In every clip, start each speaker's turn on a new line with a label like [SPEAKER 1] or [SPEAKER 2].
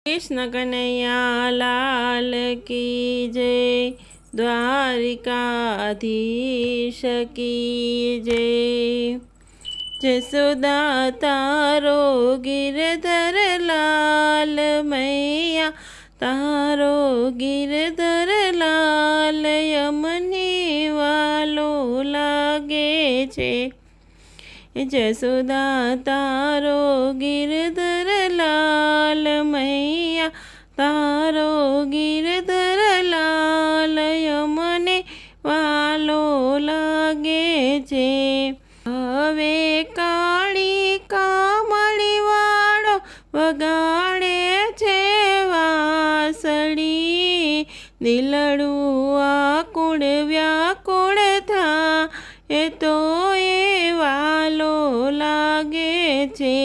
[SPEAKER 1] कृष्ण कन्हैया लाल की जय, द्वारिकाधीश की जय। जसोदा तारो गिरधर लाल मैया, तारो गिरधर लाल यमने वालो लागे छे। जसोदा तारो गिरधर लाल मैया, तारो गिरधर लाल यमने वालो लागे छे। हवे काળી કામળી વાળો વગાડે છે વાંસળી, દિલડું આકુળ વ્યાકુળ થાય તો એ વાલો લાગે છે।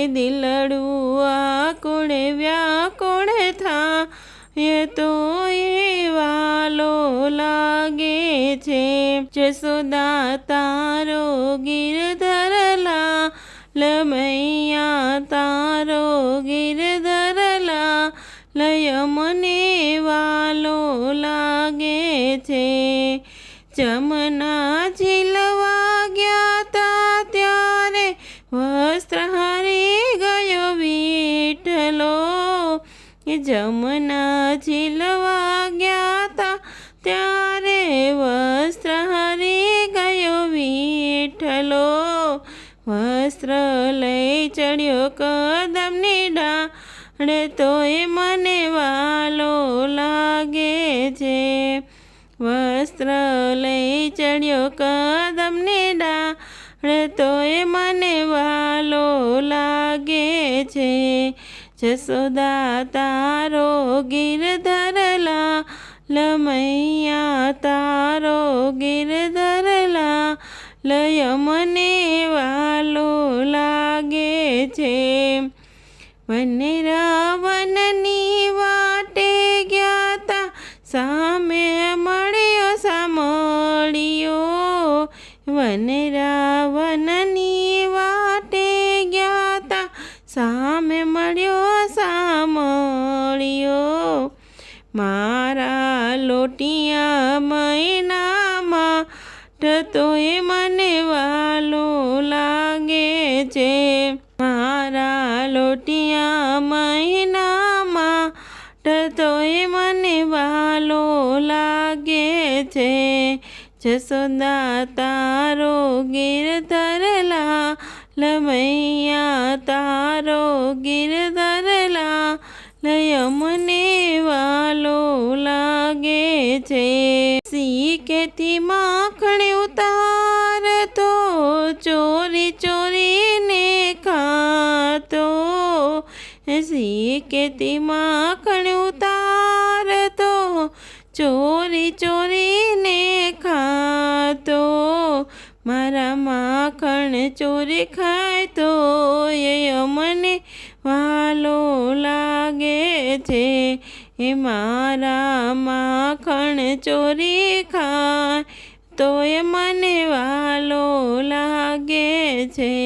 [SPEAKER 1] એ દિલડું આકુળ વ્યાકુળ થાય તો એ વાલો લાગે છે। જસોદા તારો गिरधर लाल मैया, तारो गिरधर लाल यमने वालो लागे छे। जमुना झीलवा गया ता त्यारे वस्त्र हरी गयो विठलो। जमुना झीलवा गया ता त्यारे वस्त्र हरी गयो विठलो। वस्त्र लई चढ़्यो कदमनी डाळ तोय मने वालो लागे छे। वस्त्र लई चढ़्यो कदमनी डाळ तोय मने वालो लागे छे। जसोदा तारो गिरधर लाल मैया, तारो गिरधर लाल यमने वालो लागे छे। वने रावणनी वाटे गया ता सामे मळ्यो सामळियो। वने रावणनी वाटे गया ता सामे मळ्यो सामळियो। मारा लोटिया महीना माट तोय मने वालो लागे छे। मारा लोटिया महीना माट तोय मने वालो लागे छे। जसोदा तारो गिरधर लाल मैया, तारो गिरधर लाल यमने वालो लागे छे। सीके थी माखण उतार तो चोरी चोरी ने खातो। सीके थी माखण उतार तो चोरी चोरी ने खातो। मारा माखण चोरी खाय तो ये यमने वालो लागे छे। ए मारा माखण चोरी खाय तो ये मने वालो लागे छे।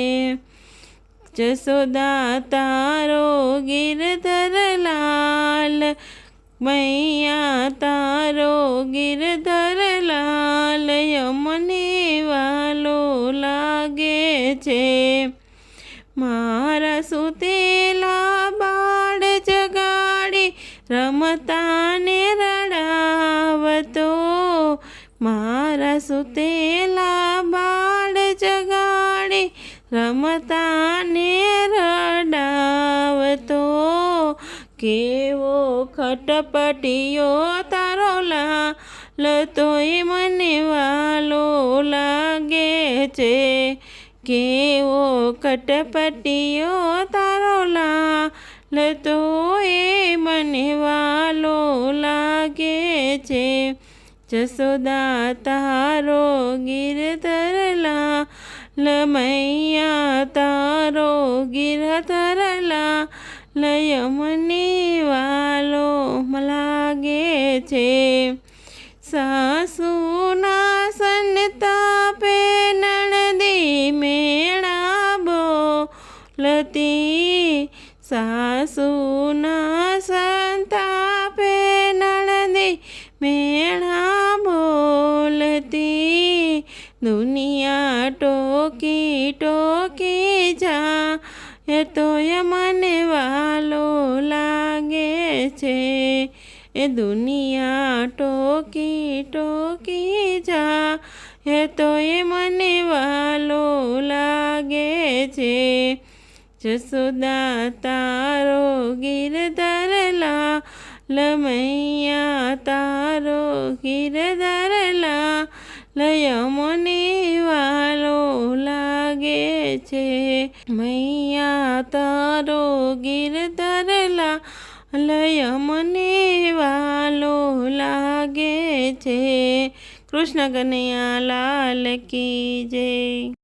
[SPEAKER 1] जसोदा तारो गिरधर लाल मैया, तारो गिरधर लाल यमने वालो लागे छे। मारा सुतेला बाळ जगाड़ी रमता ने रडावतो। मारा सुतेला बाळ जगाड़ी रमता ने रडावतो। केवो खटपटियो तारो लाल तोय मने वालो लागे छे। केवो खटपटियो तारो लाल तोय मने वालो लागे छे। जसोदा तारो गिरधर लाल मैया, तारो गिरधर लाल यमने वालो लागे छे। सासूना संतापे नणदी मेळा बोलती, सासूना મેણા બોલતી દુનિયા ટોકી ટોકી જાય તોય મને વાલો લાગે છે એ દુનિયા ટોકી ટોકી જાય તોય મને વાલો લાગે છે જસોદા તારો ગિરધર લાલ મૈયા તારો ગિરધર લાલ મને વાલો લાગે છે મૈયા તારો ગિરધર લાલ મને વાલો લાગે છે કૃષ્ણ કનૈયા લાલ કી જય।